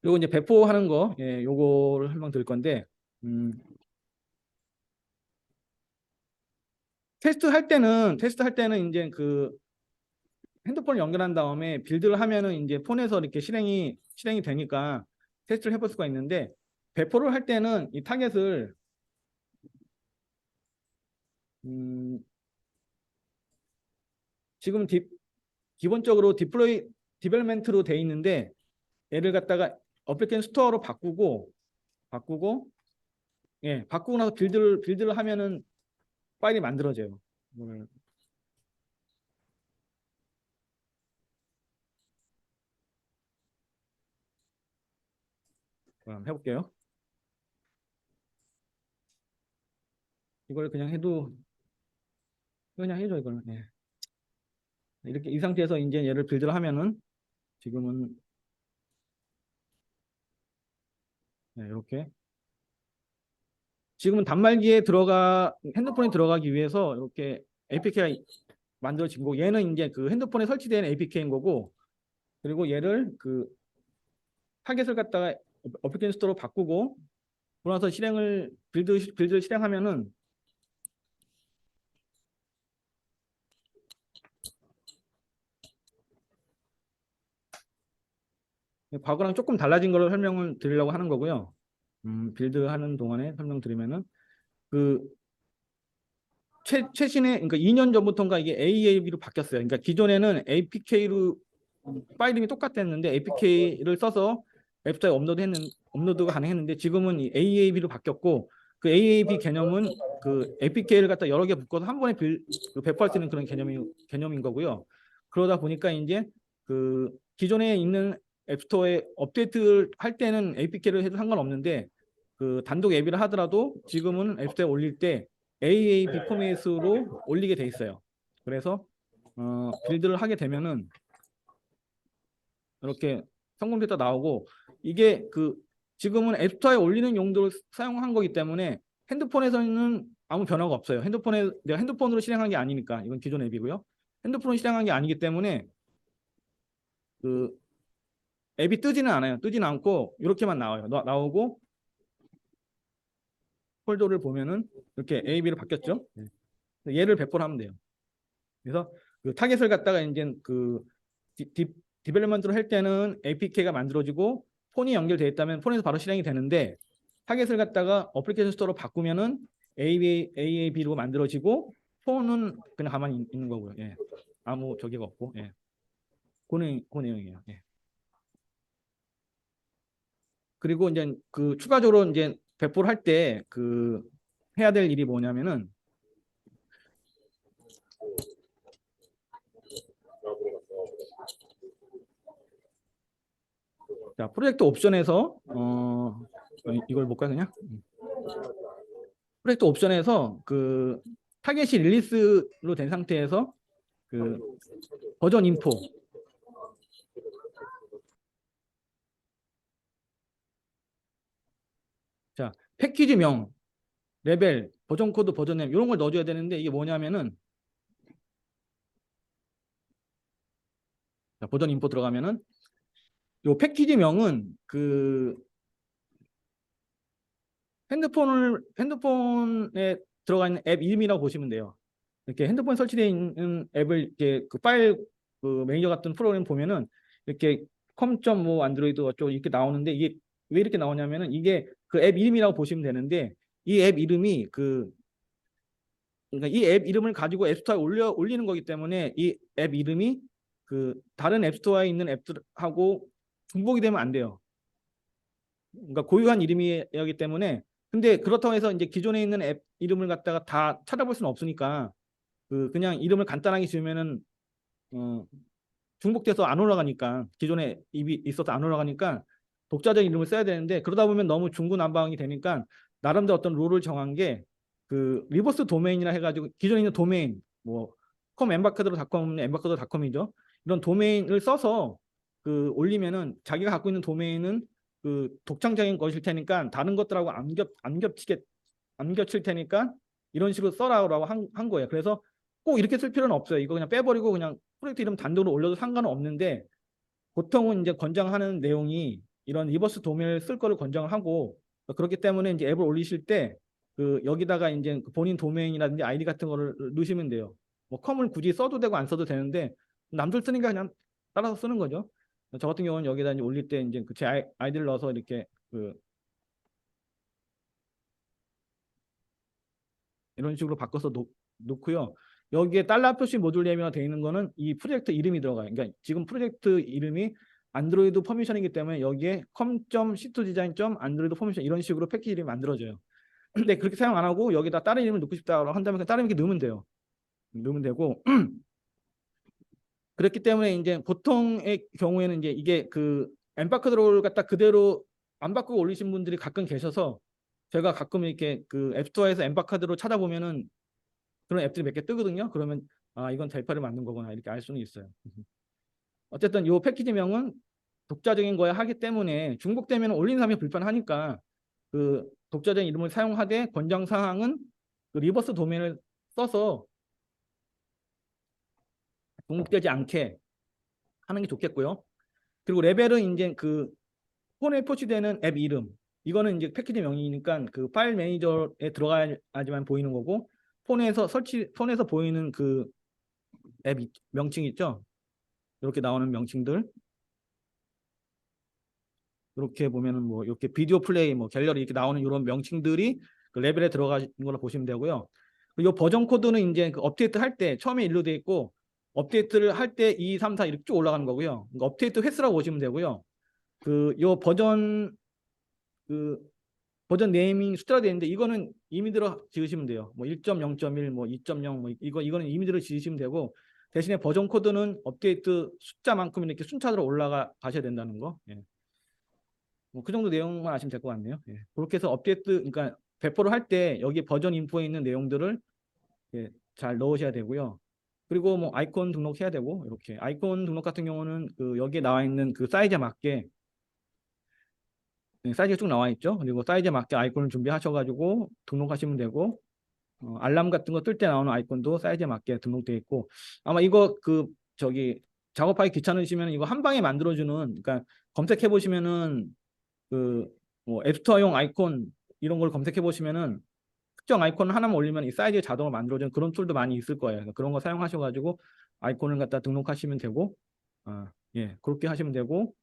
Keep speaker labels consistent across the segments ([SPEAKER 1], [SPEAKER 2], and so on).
[SPEAKER 1] 그리고 이제 배포하는 거, 예, 요거를 설명드릴 건데, 테스트 할 때는 이제 그 핸드폰을 연결한 다음에 빌드를 하면은 이제 폰에서 이렇게 실행이 되니까 테스트를 해볼 수가 있는데, 배포를 할 때는 이 타겟을 음, 지금 기본적으로 디벨롭먼트로 돼 있는데, 얘를 갖다가 어플리케이션 스토어로 바꾸고 예, 바꾸고 나서 빌드를 하면은 파일이 만들어져요. 이거를 그럼 해볼게요. 이걸 그냥 해줘 이거는. 예. 이렇게 이 상태에서 이제 얘를 빌드를 하면은 지금은 예, 이렇게 지금은 핸드폰에 들어가기 위해서 이렇게 APK가 만들어진 거고, 얘는 이제 그 핸드폰에 설치된 APK인 거고, 그리고 얘를 그 타겟을 갖다가 어플리케이션 스토어로 바꾸고 그러고 나서 빌드를 실행하면은 과거랑 조금 달라진 걸 설명을 드리려고 하는 거고요. 빌드하는 동안에 설명드리면은 그 최신의, 그러니까 2년 전부터인가 이게 AAB로 바뀌었어요. 그러니까 기존에는 APK로 파일 이름이 똑같았는데 APK를 써서 앱스토어에 업로드가 가능했는데, 지금은 이 AAB로 바뀌었고, 그 AAB 개념은 그 APK를 갖다 여러 개 묶어서 한 번에 배포할 수 있는 그런 개념인 거고요. 그러다 보니까 이제 그 기존에 있는 앱스토어에 업데이트를 할 때는 APK를 해도 상관없는데, 그 단독 앱이라 하더라도 지금은 앱스토어에 올릴 때 AAB 포맷으로 올리게 돼 있어요. 그래서 빌드를 하게 되면은 이렇게 성공 데이터 나오고, 이게 그 지금은 앱스토어에 올리는 용도로 사용한 거기 때문에 핸드폰에서는 아무 변화가 없어요. 내가 핸드폰으로 실행한 게 아니니까. 이건 기존 앱이고요. 핸드폰으로 실행한 게 아니기 때문에 그 앱이 뜨지는 않고 이렇게만 나와요. 나오고 폴더를 보면은 이렇게 AB로 바뀌었죠. 얘를 배포를 하면 돼요. 그래서 그 타겟을 갖다가 이제 그 디벨롭먼트를 할 때는 APK가 만들어지고 폰이 연결되어 있다면 폰에서 바로 실행이 되는데, 타겟을 갖다가 어플리케이션 스토어로 바꾸면은 AAB로 만들어지고 폰은 그냥 가만히 있는 거고요. 예. 아무 저기가 없고. 예. 그 내용이에요. 예. 그리고 이제 그 추가적으로 이제 배포를 할 때 그 해야 될 일이 뭐냐면은, 자, 프로젝트 옵션에서 이걸 볼까요, 그냥? 프로젝트 옵션에서 그 타겟이 릴리스로 된 상태에서 그 버전 인포, 자, 패키지명, 레벨, 버전 코드, 버전 네임 이런 걸 넣어줘야 되는데, 이게 뭐냐면은, 자, 버전 인포 들어가면은 요 패키지명은 그 핸드폰에 들어가 있는 앱 이름이라고 보시면 돼요. 이렇게 핸드폰 설치되어 있는 앱을 이렇게 그 파일 그 매니저 같은 프로그램 보면은 이렇게 컴.뭐 안드로이드 어쩌고 이렇게 나오는데, 이게 왜 이렇게 나오냐면은 이게 그 앱 이름이라고 보시면 되는데, 이 앱 이름이 그러니까 이 앱 이름을 가지고 앱스토어에 올리는 거기 때문에 이 앱 이름이 그 다른 앱스토어에 있는 앱들하고 중복이 되면 안 돼요. 그러니까 고유한 이름이기 때문에. 근데 그렇다고 해서 이제 기존에 있는 앱 이름을 갖다가 다 찾아볼 수는 없으니까 그냥 이름을 간단하게 지으면은 어, 중복돼서 안 올라가니까, 기존에 입이 있어서 안 올라가니까 독자적 이름을 써야 되는데, 그러다 보면 너무 중구난방이 되니까 나름대로 어떤 룰을 정한 게 그 리버스 도메인이라 해가지고, 기존에 있는 도메인 뭐 엠바카드로닷컴이죠. 이런 도메인을 써서 그 올리면은, 자기가 갖고 있는 도메인은 그 독창적인 것일 테니까 다른 것들하고 안 겹칠 테니까 이런 식으로 써라라고 한 거예요. 그래서 꼭 이렇게 쓸 필요는 없어요. 이거 그냥 빼버리고 그냥 프로젝트 이름 단독으로 올려도 상관은 없는데, 보통은 이제 권장하는 내용이 이런 리버스 도메인을 쓸 거를 권장을 하고 그렇기 때문에 이제 앱을 올리실 때 그 여기다가 이제 그 본인 도메인이라든지 아이디 같은 거를 넣으시면 돼요. 뭐 컴을 굳이 써도 되고 안 써도 되는데 남들 쓰니까 그냥 따라서 쓰는 거죠. 저 같은 경우는 여기다 이제 올릴 때 이제 제 아이디를 넣어서 이렇게 그 이런 식으로 바꿔서 놓고요. 여기에 달러 표시 모듈 네임이가 되어 있는 거는 이 프로젝트 이름이 들어가요. 그러니까 지금 프로젝트 이름이 안드로이드 퍼미션이기 때문에 여기에 com.c2design.android 퍼미션 이런 식으로 패키지 이름이 만들어져요. 근데 그렇게 사용 안 하고 여기다 다른 이름을 넣고 싶다고 한다면 다른 이렇게 넣으면 돼요. 넣으면 되고 그렇기 때문에 이제 보통의 경우에는 이제 이게 그 엠바크드를 갖다 그대로 안 바꾸고 올리신 분들이 가끔 계셔서 제가 가끔 이렇게 그 앱스토어에서 엠바카드로 찾아보면은 그런 앱들이 몇 개 뜨거든요. 그러면 아 이건 델파를 만든 거구나 이렇게 알 수는 있어요. 어쨌든 이 패키지명은 독자적인 거야 하기 때문에 중복되면 올리는 사람이 불편하니까 그 독자적인 이름을 사용하되 권장 사항은 그 리버스 도메인을 써서 중복되지 않게 하는 게 좋겠고요. 그리고 레벨은 이제 그 폰에 표시되는 앱 이름 이거는 이제 패키지 명이니까 그 파일 매니저에 들어가야지만 보이는 거고 폰에서 보이는 그 앱 명칭 있죠. 이렇게 나오는 명칭들 이렇게 보면은 뭐 이렇게 비디오 플레이 뭐 갤러리 이렇게 나오는 이런 명칭들이 그 레벨에 들어가는 걸로 보시면 되고요. 이 버전 코드는 이제 그 업데이트 할 때 처음에 1로 돼 있고 업데이트를 할 때 2, 3, 4 이렇게 쭉 올라가는 거고요. 그러니까 업데이트 횟수라고 보시면 되고요. 그 요 그 버전 네이밍 숫자가 되는데 이거는 임의대로 지으시면 돼요. 뭐 1.0.1, 뭐 2.0, 뭐 이거는 임의대로 지으시면 되고 대신에 버전 코드는 업데이트 숫자만큼 이렇게 순차적으로 올라가 가셔야 된다는 거. 예. 뭐 그 정도 내용만 아시면 될 것 같네요. 예. 그렇게 해서 업데이트, 그러니까 배포를 할 때 여기 버전 인포에 있는 내용들을 예, 잘 넣으셔야 되고요. 그리고 뭐 아이콘 등록해야 되고 이렇게 아이콘 등록 같은 경우는 그 여기에 나와 있는 그 사이즈에 맞게 사이즈가 쭉 나와 있죠. 그리고 사이즈에 맞게 아이콘을 준비하셔가지고 등록하시면 되고 알람 같은 거 뜰 때 나오는 아이콘도 사이즈에 맞게 등록되어 있고 아마 이거 그 저기 작업하기 귀찮으시면 이거 한 방에 만들어주는 그러니까 검색해 보시면은 그 뭐 앱스토어용 아이콘 이런 걸 검색해 보시면은 특정 아이콘 하나만 올리면 이 사이즈에 자동으로 만들어주는 그런 툴도 많이 있을 거예요. 그러니까 그런 거 사용하셔가지고 아이콘을 갖다 등록하시면 되고 예 그렇게 하시면 되고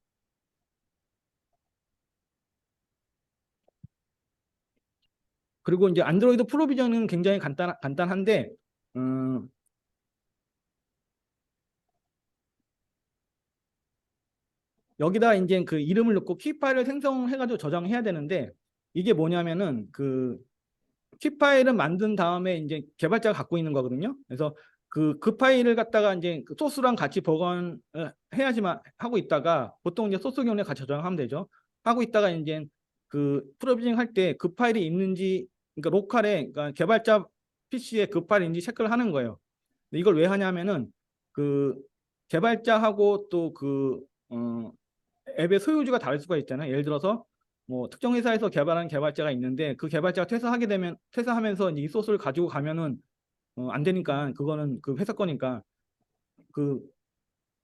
[SPEAKER 1] 그리고 이제 안드로이드 프로비전은 굉장히 간단한데 음, 여기다 이제 그 이름을 넣고 키 파일을 생성해가지고 저장해야 되는데 이게 뭐냐면은 그 키 파일은 만든 다음에 이제 개발자가 갖고 있는 거거든요. 그래서 그 파일을 갖다가 이제 그 소스랑 같이 보관을 해야지만 하고 있다가 보통 이제 소스 경우에 같이 저장하면 되죠. 하고 있다가 이제 그 프로비징 할 때 그 파일이 있는지 그러니까 로컬에 그러니까 개발자 PC에 그 파일인지 체크를 하는 거예요. 이걸 왜 하냐면은 그 개발자하고 또그 앱의 소유주가 다를 수가 있잖아요. 예를 들어서 뭐 특정 회사에서 개발한 개발자가 있는데 그 개발자가 퇴사하게 되면 퇴사하면서 이 소스를 가지고 가면은 안 되니까 그거는 그 회사 거니까 그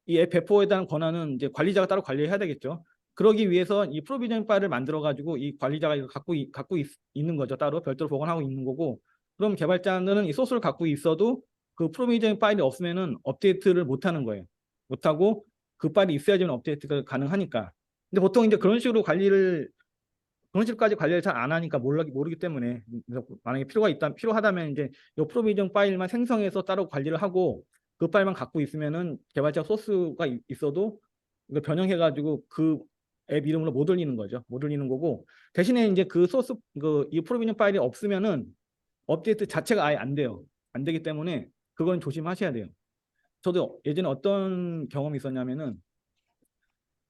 [SPEAKER 1] 이 앱 배포에 대한 권한은 이제 관리자가 따로 관리해야 되겠죠. 그러기 위해서 이 프로비전 파일을 만들어 가지고 이 관리자가 이거 갖고 있는 거죠. 따로 별도로 보관하고 있는 거고. 그럼 개발자는 이 소스를 갖고 있어도 그 프로비전 파일이 없으면은 업데이트를 못 하는 거예요. 못 하고 그 파일이 있어야지만 업데이트가 가능하니까. 근데 보통 이제 그런 식으로 그런 식까지 관리를 잘 안 하니까 모르기 때문에 그래서 만약에 필요하다면 이제 이 프로비전 파일만 생성해서 따로 관리를 하고 그 파일만 갖고 있으면은 개발자 소스가 있어도 이걸 변형해가지고 그 앱 이름으로 못 올리는 거죠. 못 올리는 거고 대신에 이제 그 소스 이 프로비전 파일이 없으면은 업데이트 자체가 아예 안 돼요. 안 되기 때문에 그건 조심하셔야 돼요. 저도 예전에 어떤 경험이 있었냐면은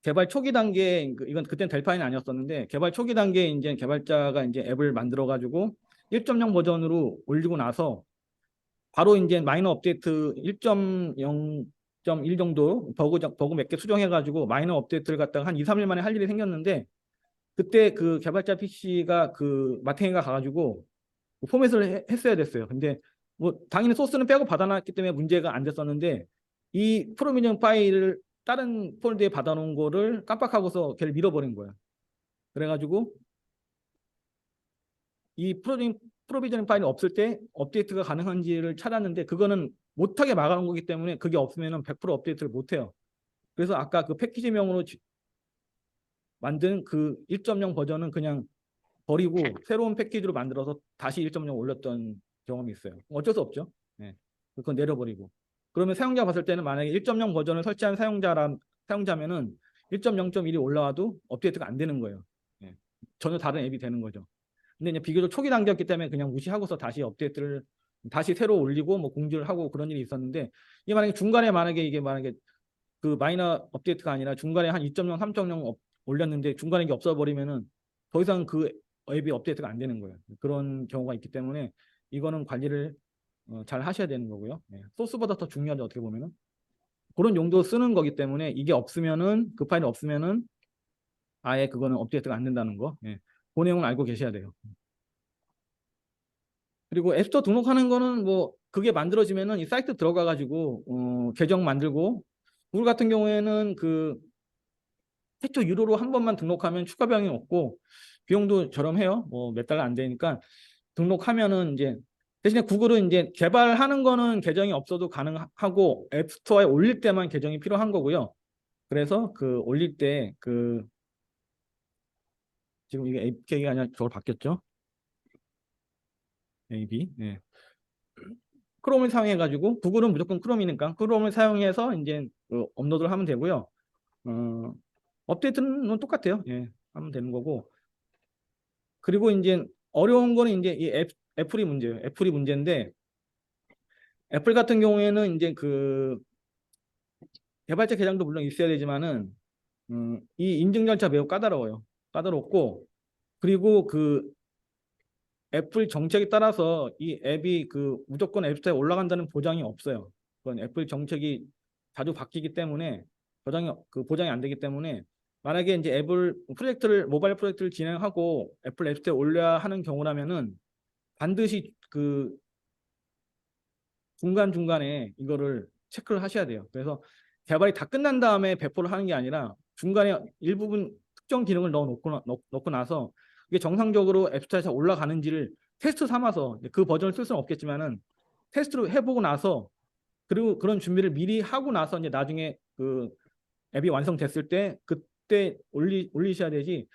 [SPEAKER 1] 개발 초기 단계에 이건 그때는 델파인이 아니었었는데 개발 초기 단계에 이제 개발자가 이제 앱을 만들어 가지고 1.0 버전으로 올리고 나서 바로 이제 마이너 업데이트 1.0.1 정도 버그 몇 개 수정해 가지고 마이너 업데이트를 갖다가 한 2, 3일 만에 할 일이 생겼는데 그때 그 개발자 PC가 그 마탱이가 가가지고 포맷을 했어야 됐어요. 근데 뭐 당연히 소스는 빼고 받아놨기 때문에 문제가 안 됐었는데 이 프로미전 파일을 다른 폴더에 받아놓은 거를 깜빡하고서 걔를 밀어버린 거예요. 그래가지고 이 프로비저닝 파일이 없을 때 업데이트가 가능한지를 찾았는데 그거는 못하게 막아놓은 거기 때문에 그게 없으면 100% 업데이트를 못해요. 그래서 아까 그 패키지명으로 만든 그 1.0 버전은 그냥 버리고 새로운 패키지로 만들어서 다시 1.0 올렸던 경험이 있어요. 어쩔 수 없죠. 네. 그건 내려버리고. 그러면 사용자 봤을 때는 만약에 1.0 버전을 설치한 사용자면은 1.0.1이 올라와도 업데이트가 안 되는 거예요. 네. 전혀 다른 앱이 되는 거죠. 근데 이제 비교적 초기 단계였기 때문에 그냥 무시하고서 다시 업데이트를 다시 새로 올리고 뭐 공지를 하고 그런 일이 있었는데 이게 만약에 중간에 이게 만약에 그 마이너 업데이트가 아니라 중간에 한 2.0, 3.0 올렸는데 중간에 이게 없어버리면은 더 이상 그 앱이 업데이트가 안 되는 거예요. 그런 경우가 있기 때문에 이거는 관리를 잘 하셔야 되는 거고요. 네. 소스보다 더 중요하죠. 어떻게 보면은 그런 용도 쓰는 거기 때문에 이게 없으면은 그 파일이 없으면은 아예 그거는 업데이트가 안 된다는 거. 네. 그 내용은 알고 계셔야 돼요. 그리고 앱스토어 등록하는 거는 뭐 그게 만들어지면은 이 사이트 들어가 가지고 계정 만들고 구글 같은 경우에는 그 최초 유료로 한 번만 등록하면 추가 비용이 없고 비용도 저렴해요. 뭐 몇 달러 안 되니까 등록하면은 이제 대신에 구글은 이제 개발하는 거는 계정이 없어도 가능하고 앱스토어에 올릴 때만 계정이 필요한 거고요. 그래서 그 올릴 때 그 지금 이게 APK가 아니라 저걸 바뀌었죠. AB. 네. 크롬을 사용해가지고 구글은 무조건 크롬이니까 크롬을 사용해서 이제 업로드를 하면 되고요. 업데이트는 똑같아요. 예, 하면 되는 거고. 그리고 이제 어려운 거는 이제 이 애플이 문제예요. 애플이 문제인데 애플 같은 경우에는 이제 그 개발자 계정도 물론 있어야 되지만은 이 인증 절차 매우 까다로워요. 까다롭고 그리고 그 애플 정책에 따라서 이 앱이 그 무조건 앱스토어에 올라간다는 보장이 없어요. 그건 애플 정책이 자주 바뀌기 때문에 보장이 안 되기 때문에 만약에 이제 모바일 프로젝트를 진행하고 애플 앱스토어에 올려야 하는 경우라면은 반드시 그 중간중간에 이거를 체크를 하셔야 돼요. 그래서 개발이 다 끝난 다음에 배포를 하는 게 아니라 중간에 일부분 특정 기능을 넣고 나서 이게 정상적으로 앱스토어에서 올라가는지를 테스트 삼아서 그 버전을 쓸 수는 없겠지만은 테스트로 해보고 나서 그리고 그런 준비를 미리 하고 나서 이제 나중에 그 앱이 완성됐을 때 그때 올리셔야 되지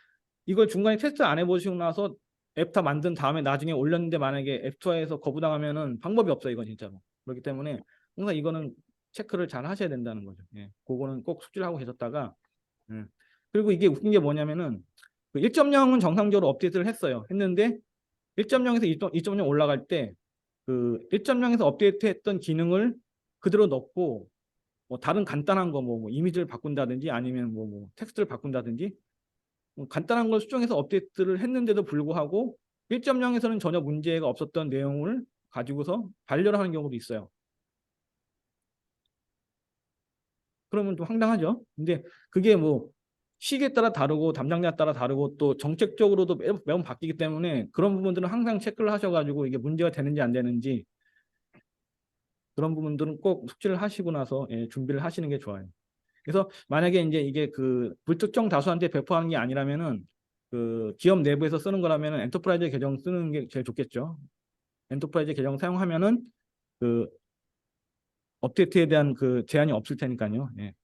[SPEAKER 1] 이걸 중간에 테스트 안 해보시고 나서 앱 다 만든 다음에 나중에 올렸는데 만약에 앱스토어에서 거부당하면은 방법이 없어요. 이건 진짜로. 그렇기 때문에 항상 이거는 체크를 잘 하셔야 된다는 거죠. 예. 그거는 꼭 숙지를 하고 계셨다가 예. 그리고 이게 웃긴 게 뭐냐면은 그 1.0은 정상적으로 업데이트를 했는데 1.0에서 2.0 올라갈 때 그 1.0에서 업데이트했던 기능을 그대로 넣고 뭐 다른 간단한 거 뭐 이미지를 바꾼다든지 아니면 뭐 텍스트를 바꾼다든지 간단한 걸 수정해서 업데이트를 했는데도 불구하고 1.0에서는 전혀 문제가 없었던 내용을 가지고서 반려를 하는 경우도 있어요. 그러면 좀 황당하죠. 근데 그게 뭐 시기에 따라 다르고 담당자에 따라 다르고 또 정책적으로도 매번 바뀌기 때문에 그런 부분들은 항상 체크를 하셔가지고 이게 문제가 되는지 안 되는지 그런 부분들은 꼭 숙지를 하시고 나서 준비를 하시는 게 좋아요. 그래서 만약에 이제 이게 그 불특정 다수한테 배포하는 게 아니라면은 그 기업 내부에서 쓰는 거라면은 엔터프라이즈 계정 쓰는 게 제일 좋겠죠. 엔터프라이즈 계정 사용하면은 그 업데이트에 대한 그 제한이 없을 테니까요. 예.